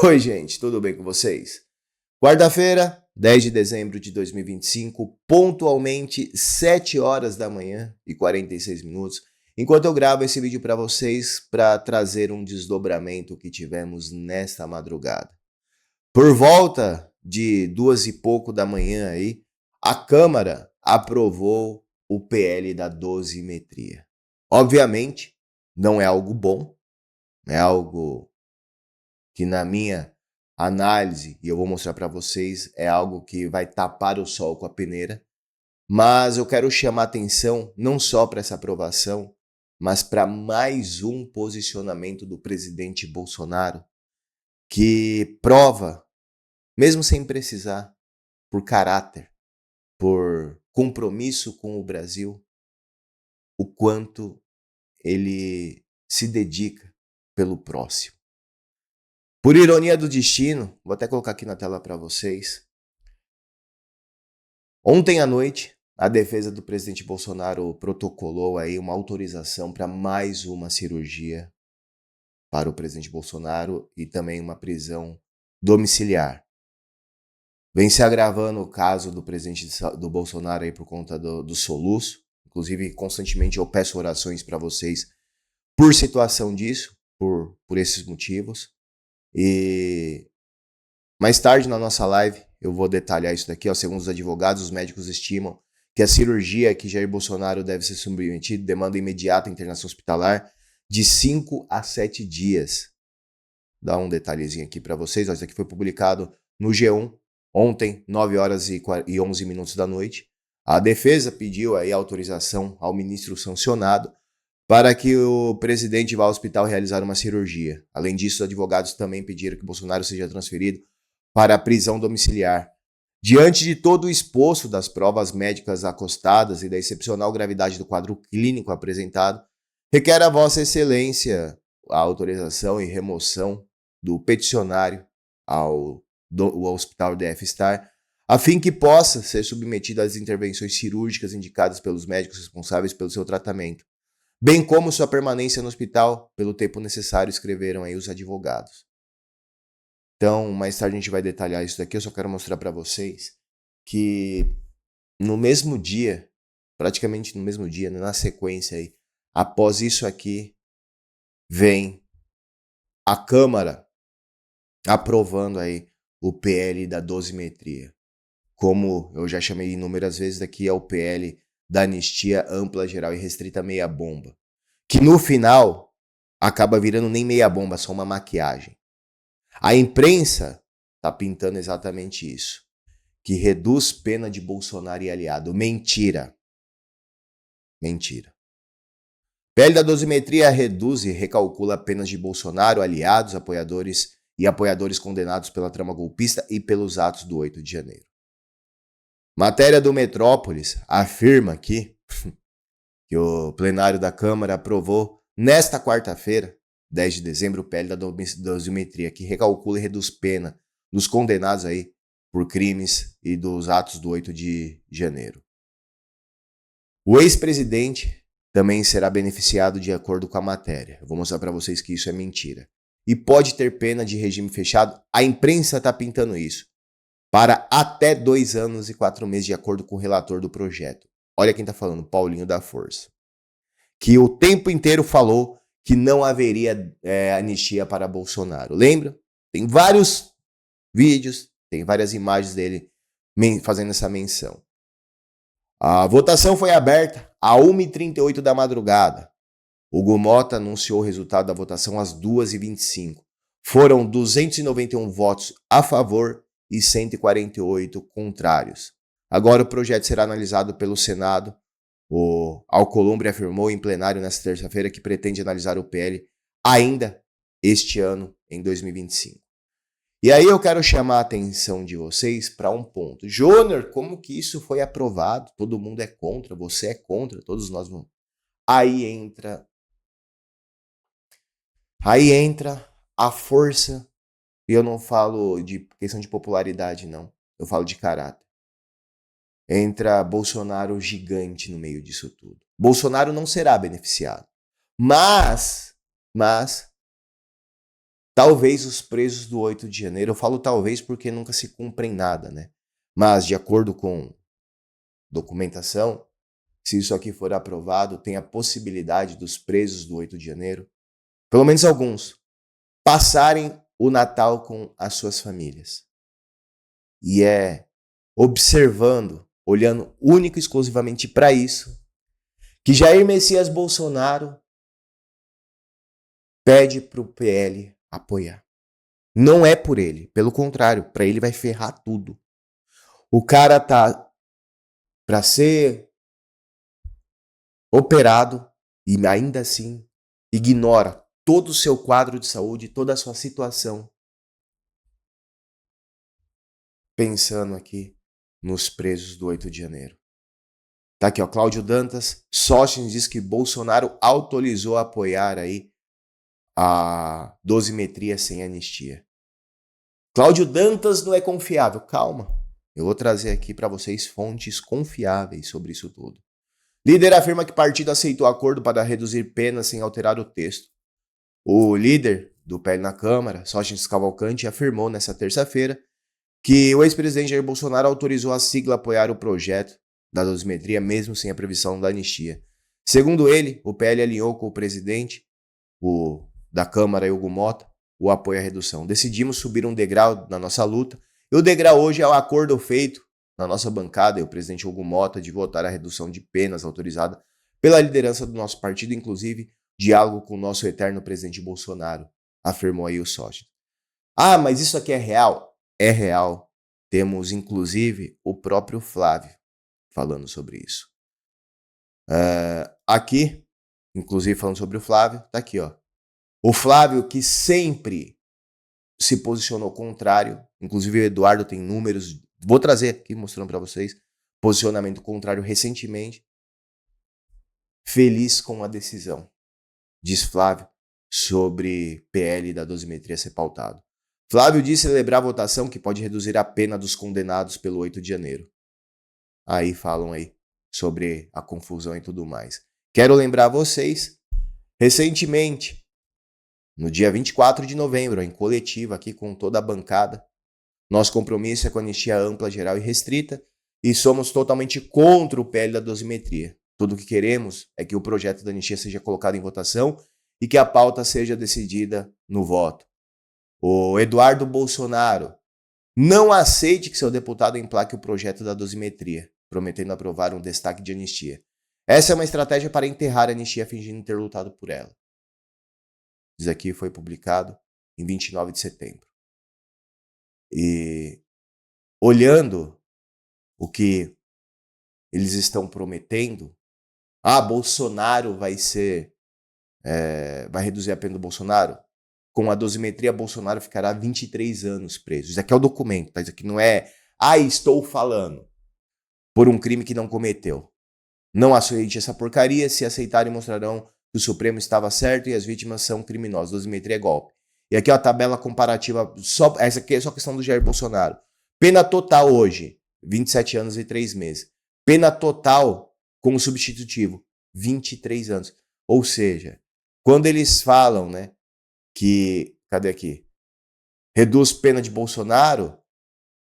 Oi, gente, tudo bem com vocês? Quarta-feira, 10 de dezembro de 2025, pontualmente 7 horas da manhã e 46 minutos, enquanto eu gravo esse vídeo para vocês para trazer um desdobramento que tivemos nesta madrugada. Por volta de 2 e pouco da manhã aí, a Câmara aprovou o PL da dosimetria. Obviamente, não é algo bom, é algo que na minha análise, e eu vou mostrar para vocês, é algo que vai tapar o sol com a peneira, mas eu quero chamar atenção não só para essa aprovação, mas para mais um posicionamento do presidente Bolsonaro que prova, mesmo sem precisar, por caráter, por compromisso com o Brasil, o quanto ele se dedica pelo próximo. Por ironia do destino, vou até colocar aqui na tela para vocês. Ontem à noite, a defesa do presidente Bolsonaro protocolou aí uma autorização para mais uma cirurgia para o presidente Bolsonaro e também uma prisão domiciliar. Vem se agravando o caso do presidente do Bolsonaro aí por conta do soluço. Inclusive, constantemente eu peço orações para vocês por situação disso, por esses motivos. E mais tarde na nossa live eu vou detalhar isso daqui. Segundo os advogados, os médicos estimam que a cirurgia que Jair Bolsonaro deve ser submetido demanda imediata internação hospitalar de 5 a 7 dias. Dá um detalhezinho aqui para vocês. Isso aqui foi publicado no G1 ontem, 9 horas e 11 minutos da noite. A defesa pediu aí autorização ao ministro sancionado para que o presidente vá ao hospital realizar uma cirurgia. Além disso, os advogados também pediram que Bolsonaro seja transferido para a prisão domiciliar. Diante de todo o exposto das provas médicas acostadas e da excepcional gravidade do quadro clínico apresentado, requer a Vossa Excelência a autorização e remoção do peticionário ao Hospital DF-Star, a fim que possa ser submetido às intervenções cirúrgicas indicadas pelos médicos responsáveis pelo seu tratamento, bem como sua permanência no hospital pelo tempo necessário, escreveram aí os advogados. Então, mais tarde a gente vai detalhar isso daqui. Eu só quero mostrar para vocês que no mesmo dia, praticamente no mesmo dia, na sequência aí, após isso aqui, vem a Câmara aprovando aí o PL da dosimetria. Como eu já chamei inúmeras vezes, daqui é o PL da anistia ampla, geral e restrita meia bomba, que no final acaba virando nem meia bomba, só uma maquiagem. A imprensa está pintando exatamente isso, que reduz pena de Bolsonaro e aliado. Mentira. Mentira. PL da dosimetria reduz e recalcula penas de Bolsonaro, aliados, apoiadores e apoiadores condenados pela trama golpista e pelos atos do 8 de janeiro. Matéria do Metrópolis afirma aqui que o plenário da Câmara aprovou nesta quarta-feira, 10 de dezembro, o PL da dosimetria, que recalcula e reduz pena dos condenados aí por crimes e dos atos do 8 de janeiro. O ex-presidente também será beneficiado de acordo com a matéria. Eu vou mostrar para vocês que isso é mentira. E pode ter pena de regime fechado. A imprensa está pintando isso. Para até 2 anos e 4 meses, de acordo com o relator do projeto. Olha quem está falando, Paulinho da Força. Que o tempo inteiro falou que não haveria anistia para Bolsonaro. Lembra? Tem vários vídeos, tem várias imagens dele fazendo essa menção. A votação foi aberta a 1h38 da madrugada. Hugo Mota anunciou o resultado da votação às 2h25. Foram 291 votos a favor e 148 contrários. Agora o projeto será analisado pelo Senado. O Alcolumbre afirmou em plenário nesta terça-feira que pretende analisar o PL ainda este ano, em 2025. E aí eu quero chamar a atenção de vocês para um ponto. Júnior, como que isso foi aprovado? Todo mundo é contra, você é contra, todos nós vamos. Aí entra a força, e eu não falo de questão de popularidade, não. Eu falo de caráter. Entra Bolsonaro gigante no meio disso tudo. Bolsonaro não será beneficiado. Mas talvez os presos do 8 de janeiro, eu falo talvez porque nunca se cumpre em nada, né? Mas, de acordo com documentação, se isso aqui for aprovado, tem a possibilidade dos presos do 8 de janeiro, pelo menos alguns, passarem o Natal com as suas famílias. E é observando, olhando único e exclusivamente para isso, que Jair Messias Bolsonaro pede para o PL apoiar. Não é por ele, pelo contrário, para ele vai ferrar tudo. O cara tá para ser operado e ainda assim ignora todo o seu quadro de saúde, toda a sua situação, pensando aqui nos presos do 8 de janeiro. Tá aqui, ó, Cláudio Dantas, Sóstenes diz que Bolsonaro autorizou a apoiar aí a dosimetria sem anistia. Cláudio Dantas não é confiável. Calma, eu vou trazer aqui para vocês fontes confiáveis sobre isso tudo. Líder afirma que partido aceitou acordo para reduzir penas sem alterar o texto. O líder do PL na Câmara, Sóstenes Cavalcante, afirmou nesta terça-feira que o ex-presidente Jair Bolsonaro autorizou a sigla a apoiar o projeto da dosimetria mesmo sem a previsão da anistia. Segundo ele, o PL alinhou com o presidente da Câmara, Hugo Mota, o apoio à redução. Decidimos subir um degrau na nossa luta e o degrau hoje é o acordo feito na nossa bancada e o presidente Hugo Mota de votar a redução de penas autorizada pela liderança do nosso partido, inclusive diálogo com o nosso eterno presidente Bolsonaro, afirmou aí o Sócio. Ah, mas isso aqui é real? É real. Temos, inclusive, o próprio Flávio falando sobre isso. Aqui, inclusive falando sobre o Flávio, tá aqui, ó. O Flávio que sempre se posicionou contrário, inclusive o Eduardo tem números, vou trazer aqui mostrando para vocês, posicionamento contrário recentemente, feliz com a decisão, diz Flávio, sobre PL da dosimetria ser pautado. Flávio disse celebrar a votação que pode reduzir a pena dos condenados pelo 8 de janeiro. Aí falam aí sobre a confusão e tudo mais. Quero lembrar vocês, recentemente, no dia 24 de novembro, em coletiva aqui com toda a bancada, nosso compromisso é com a anistia ampla, geral e restrita e somos totalmente contra o PL da dosimetria. Tudo o que queremos é que o projeto da anistia seja colocado em votação e que a pauta seja decidida no voto. O Eduardo Bolsonaro não aceite que seu deputado emplaque o projeto da dosimetria, prometendo aprovar um destaque de anistia. Essa é uma estratégia para enterrar a anistia fingindo ter lutado por ela. Isso aqui foi publicado em 29 de setembro. E olhando o que eles estão prometendo, Bolsonaro vai reduzir a pena do Bolsonaro. Com a dosimetria, Bolsonaro ficará 23 anos preso. Isso aqui é o documento, tá? Isso aqui não é, estou falando, por um crime que não cometeu. Não aceite essa porcaria, se aceitarem mostrarão que o Supremo estava certo e as vítimas são criminosas. Dosimetria é golpe. E aqui ó, a tabela comparativa, essa aqui é só questão do Jair Bolsonaro. Pena total hoje, 27 anos e 3 meses. Pena total como substitutivo, 23 anos. Ou seja, quando eles falam, né, que, cadê aqui? Reduz pena de Bolsonaro,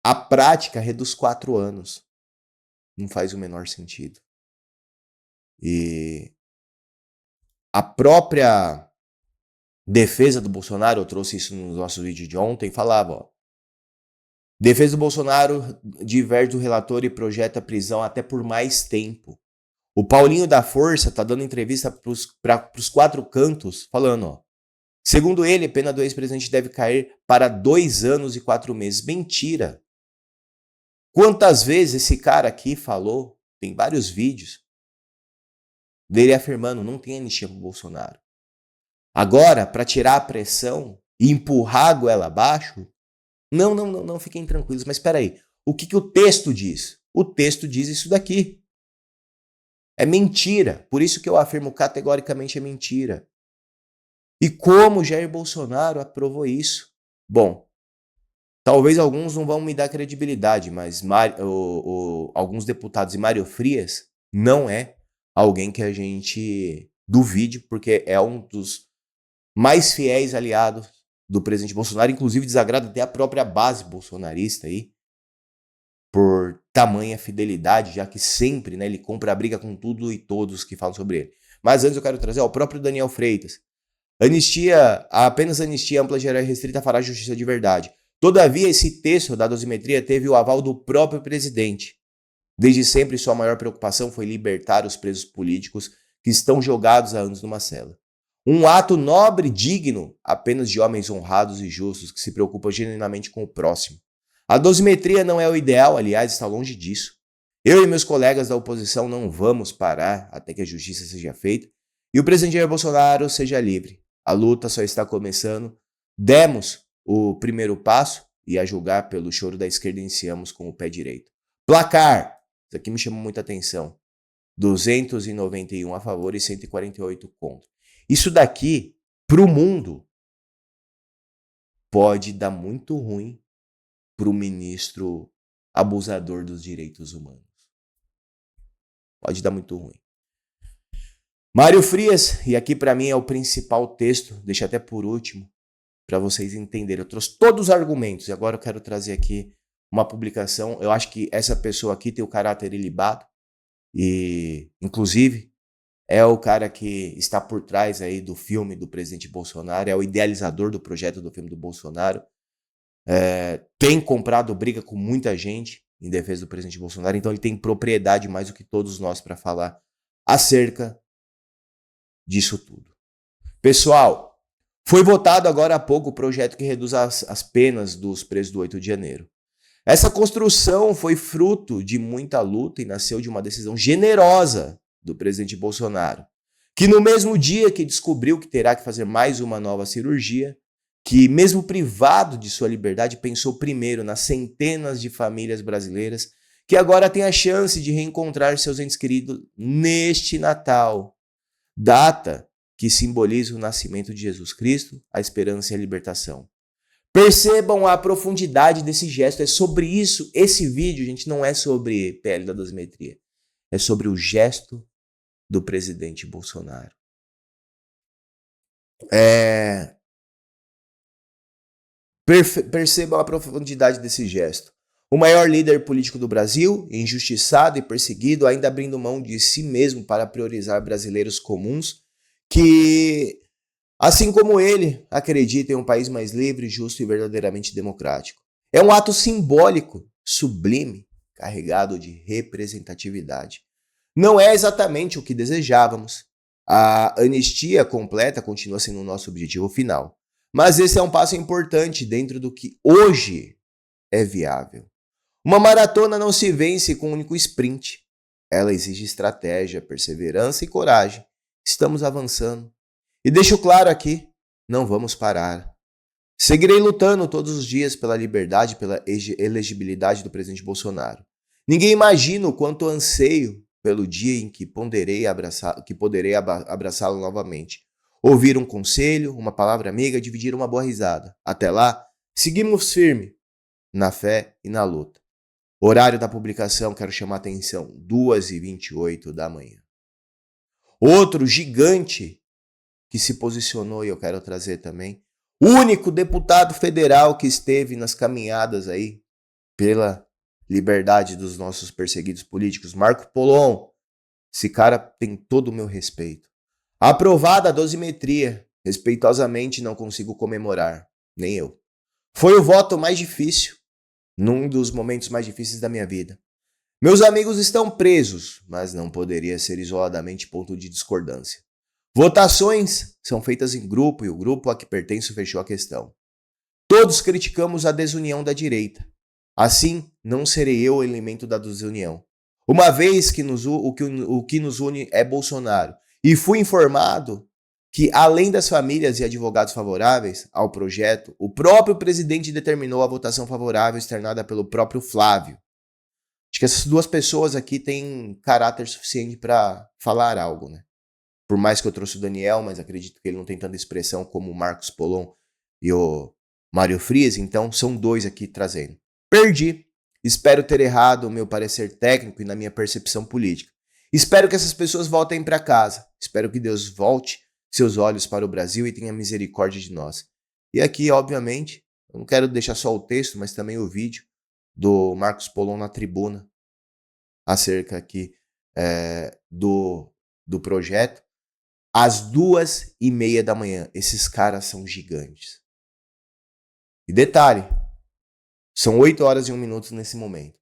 a prática reduz 4 anos. Não faz o menor sentido. E a própria defesa do Bolsonaro, eu trouxe isso no nosso vídeo de ontem, falava, ó. Defesa do Bolsonaro diverge do relator e projeta prisão até por mais tempo. O Paulinho da Força tá dando entrevista pros 4 cantos, falando, ó. Segundo ele, a pena do ex-presidente deve cair para 2 anos e 4 meses. Mentira! Quantas vezes esse cara aqui falou, tem vários vídeos, dele afirmando, não tem anistia pro Bolsonaro. Agora, para tirar a pressão e empurrar a goela abaixo, não, fiquem tranquilos. Mas espera aí, o que o texto diz? O texto diz isso daqui. É mentira, por isso que eu afirmo categoricamente é mentira. E como Jair Bolsonaro aprovou isso? Bom, talvez alguns não vão me dar credibilidade, mas alguns deputados e Mário Frias não é alguém que a gente duvide, porque é um dos mais fiéis aliados do presidente Bolsonaro, inclusive desagrada até a própria base bolsonarista aí, por tamanha fidelidade, já que sempre, né, ele compra a briga com tudo e todos que falam sobre ele. Mas antes eu quero trazer o próprio Daniel Freitas. Apenas anistia ampla, geral e restrita fará justiça de verdade. Todavia, esse texto da dosimetria teve o aval do próprio presidente. Desde sempre, sua maior preocupação foi libertar os presos políticos que estão jogados há anos numa cela. Um ato nobre, digno, apenas de homens honrados e justos que se preocupam genuinamente com o próximo. A dosimetria não é o ideal, aliás, está longe disso. Eu e meus colegas da oposição não vamos parar até que a justiça seja feita e o presidente Jair Bolsonaro seja livre. A luta só está começando. Demos o primeiro passo e, a julgar pelo choro da esquerda, iniciamos com o pé direito. Placar. Isso aqui me chamou muita atenção. 291 a favor e 148 contra. Isso daqui, para o mundo, pode dar muito ruim para o ministro abusador dos direitos humanos. Pode dar muito ruim. Mário Frias, e aqui para mim é o principal texto, deixa até por último, para vocês entenderem. Eu trouxe todos os argumentos e agora eu quero trazer aqui uma publicação. Eu acho que essa pessoa aqui tem o caráter ilibado e, inclusive, é o cara que está por trás aí do filme do presidente Bolsonaro, é o idealizador do projeto do filme do Bolsonaro. Tem comprado briga com muita gente em defesa do presidente Bolsonaro, então ele tem propriedade mais do que todos nós para falar acerca disso tudo. Pessoal, foi votado agora há pouco o projeto que reduz as penas dos presos do 8 de janeiro. Essa construção foi fruto de muita luta e nasceu de uma decisão generosa do presidente Bolsonaro, que no mesmo dia que descobriu que terá que fazer mais uma nova cirurgia, que mesmo privado de sua liberdade, pensou primeiro nas centenas de famílias brasileiras que agora têm a chance de reencontrar seus entes queridos neste Natal, data que simboliza o nascimento de Jesus Cristo, a esperança e a libertação. Percebam a profundidade desse gesto, é sobre isso. Esse vídeo, gente, não é sobre PL da dosimetria, é sobre o gesto do presidente Bolsonaro. Percebam a profundidade desse gesto. O maior líder político do Brasil, injustiçado e perseguido, ainda abrindo mão de si mesmo para priorizar brasileiros comuns que, assim como ele, acreditam em um país mais livre, justo e verdadeiramente democrático. É um ato simbólico, sublime, carregado de representatividade. Não é exatamente o que desejávamos. A anistia completa continua sendo o nosso objetivo final. Mas esse é um passo importante dentro do que hoje é viável. Uma maratona não se vence com um único sprint. Ela exige estratégia, perseverança e coragem. Estamos avançando. E deixo claro aqui, não vamos parar. Seguirei lutando todos os dias pela liberdade e pela elegibilidade do presidente Bolsonaro. Ninguém imagina o quanto anseio pelo dia em que poderei abraçá-lo novamente. Ouvir um conselho, uma palavra amiga, dividir uma boa risada. Até lá, seguimos firme na fé e na luta. Horário da publicação, quero chamar a atenção, 2h28 da manhã. Outro gigante que se posicionou, e eu quero trazer também, o único deputado federal que esteve nas caminhadas aí pela liberdade dos nossos perseguidos políticos, Marco Polon. Esse cara tem todo o meu respeito. Aprovada a dosimetria, respeitosamente não consigo comemorar, nem eu. Foi o voto mais difícil, num dos momentos mais difíceis da minha vida. Meus amigos estão presos, mas não poderia ser isoladamente ponto de discordância. Votações são feitas em grupo e o grupo a que pertenço fechou a questão. Todos criticamos a desunião da direita. Assim, não serei eu o elemento da desunião. Uma vez que o que nos une é Bolsonaro. E fui informado que, além das famílias e advogados favoráveis ao projeto, o próprio presidente determinou a votação favorável externada pelo próprio Flávio. Acho que essas duas pessoas aqui têm caráter suficiente para falar algo, né? Por mais que eu trouxe o Daniel, mas acredito que ele não tem tanta expressão como o Marcos Polon e o Mário Frias, então são dois aqui trazendo. Perdi. Espero ter errado o meu parecer técnico e na minha percepção política. Espero que essas pessoas voltem para casa. Espero que Deus volte seus olhos para o Brasil e tenha misericórdia de nós. E aqui, obviamente, eu não quero deixar só o texto, mas também o vídeo do Marcos Polon na tribuna, acerca aqui do projeto. Às 2h30 da manhã, esses caras são gigantes. E detalhe, são 8 horas e 1 minuto nesse momento.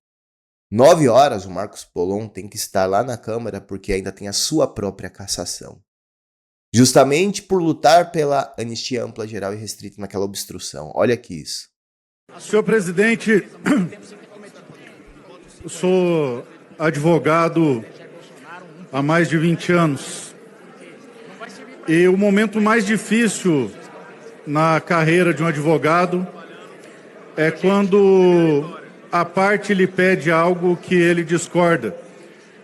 9 horas, o Marcos Polon tem que estar lá na Câmara porque ainda tem a sua própria cassação. Justamente por lutar pela anistia ampla, geral e restrita naquela obstrução. Olha aqui isso. Senhor presidente, eu sou advogado há mais de 20 anos. E o momento mais difícil na carreira de um advogado é quando a parte lhe pede algo que ele discorda.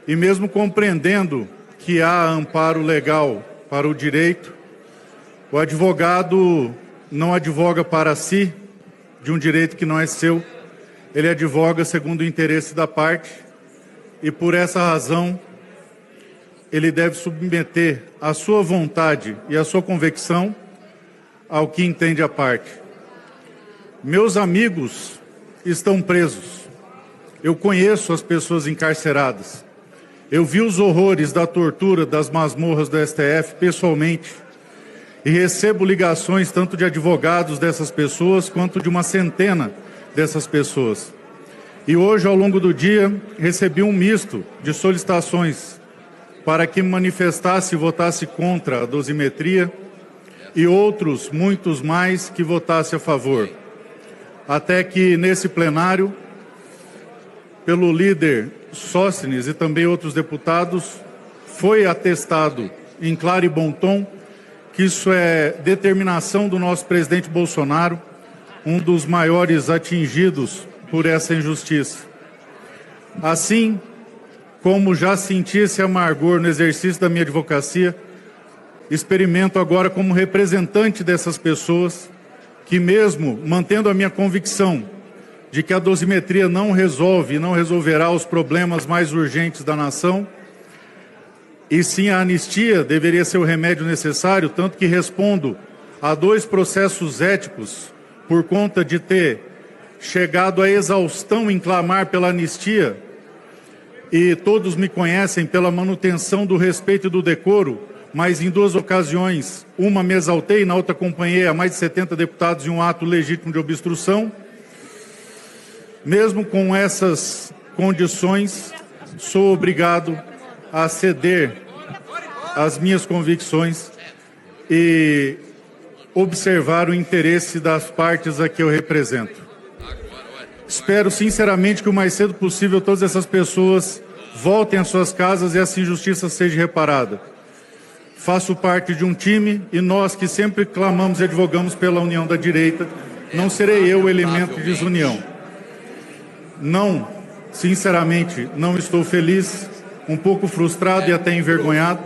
E mesmo compreendendo que há amparo legal para o direito, o advogado não advoga para si, de um direito que não é seu, ele advoga segundo o interesse da parte e, por essa razão, ele deve submeter a sua vontade e a sua convicção ao que entende a parte. Meus amigos estão presos. Eu conheço as pessoas encarceradas. Eu vi os horrores da tortura das masmorras do STF pessoalmente e recebo ligações tanto de advogados dessas pessoas quanto de uma centena dessas pessoas. E hoje, ao longo do dia, recebi um misto de solicitações para que me manifestasse e votasse contra a dosimetria e outros, muitos mais, que votasse a favor. Até que, nesse plenário, pelo líder Sóstenes e também outros deputados, foi atestado em claro e bom tom que isso é determinação do nosso presidente Bolsonaro, um dos maiores atingidos por essa injustiça. Assim como já senti esse amargor no exercício da minha advocacia, experimento agora como representante dessas pessoas que, mesmo mantendo a minha convicção de que a dosimetria não resolve e não resolverá os problemas mais urgentes da nação, e sim a anistia deveria ser o remédio necessário, tanto que respondo a 2 processos éticos por conta de ter chegado à exaustão em clamar pela anistia, e todos me conhecem pela manutenção do respeito e do decoro, mas em 2 ocasiões, uma me exaltei, na outra acompanhei a mais de 70 deputados em um ato legítimo de obstrução. Mesmo com essas condições, sou obrigado a ceder às minhas convicções e observar o interesse das partes a que eu represento. Espero sinceramente que o mais cedo possível todas essas pessoas voltem às suas casas e essa injustiça seja reparada. Faço parte de um time e nós que sempre clamamos e advogamos pela união da direita, não serei eu o elemento de desunião. Não, sinceramente, não estou feliz, um pouco frustrado e até envergonhado,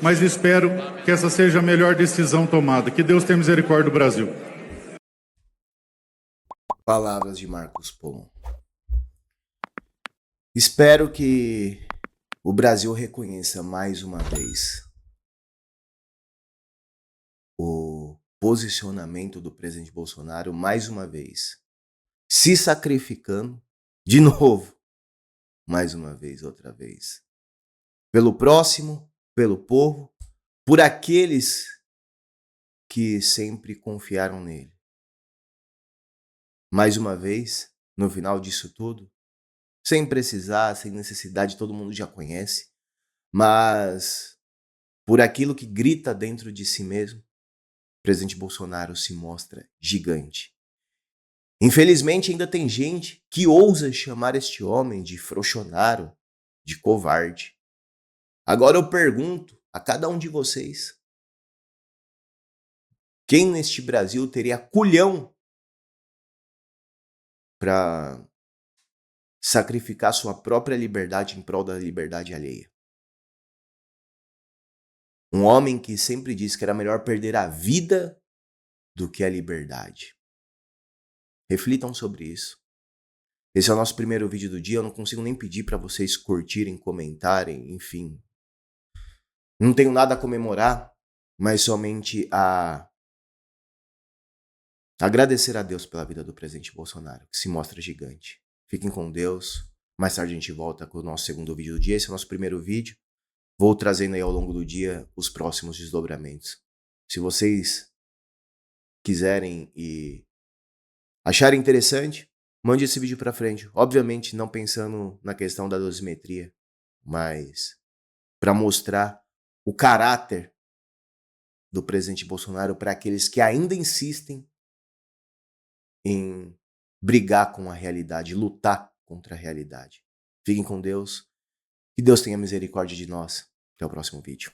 mas espero que essa seja a melhor decisão tomada. Que Deus tenha misericórdia do Brasil. Palavras de Marcos Polon. Espero que o Brasil reconheça mais uma vez o posicionamento do presidente Bolsonaro, mais uma vez, se sacrificando de novo, mais uma vez, outra vez, pelo próximo, pelo povo, por aqueles que sempre confiaram nele. Mais uma vez, no final disso tudo, sem precisar, sem necessidade, todo mundo já conhece, mas por aquilo que grita dentro de si mesmo, o presidente Bolsonaro se mostra gigante. Infelizmente, ainda tem gente que ousa chamar este homem de frouxonário, de covarde. Agora eu pergunto a cada um de vocês: quem neste Brasil teria culhão para sacrificar sua própria liberdade em prol da liberdade alheia? Um homem que sempre disse que era melhor perder a vida do que a liberdade. Reflitam sobre isso. Esse é o nosso primeiro vídeo do dia. Eu não consigo nem pedir para vocês curtirem, comentarem, enfim. Não tenho nada a comemorar, mas somente a agradecer a Deus pela vida do presidente Bolsonaro, que se mostra gigante. Fiquem com Deus. Mais tarde a gente volta com o nosso segundo vídeo do dia. Esse é o nosso primeiro vídeo. Vou trazendo aí ao longo do dia os próximos desdobramentos. Se vocês quiserem e acharem interessante, mande esse vídeo pra frente. Obviamente não pensando na questão da dosimetria, mas para mostrar o caráter do presidente Bolsonaro para aqueles que ainda insistem em brigar com a realidade, lutar contra a realidade. Fiquem com Deus. Que Deus tenha misericórdia de nós. Até o próximo vídeo.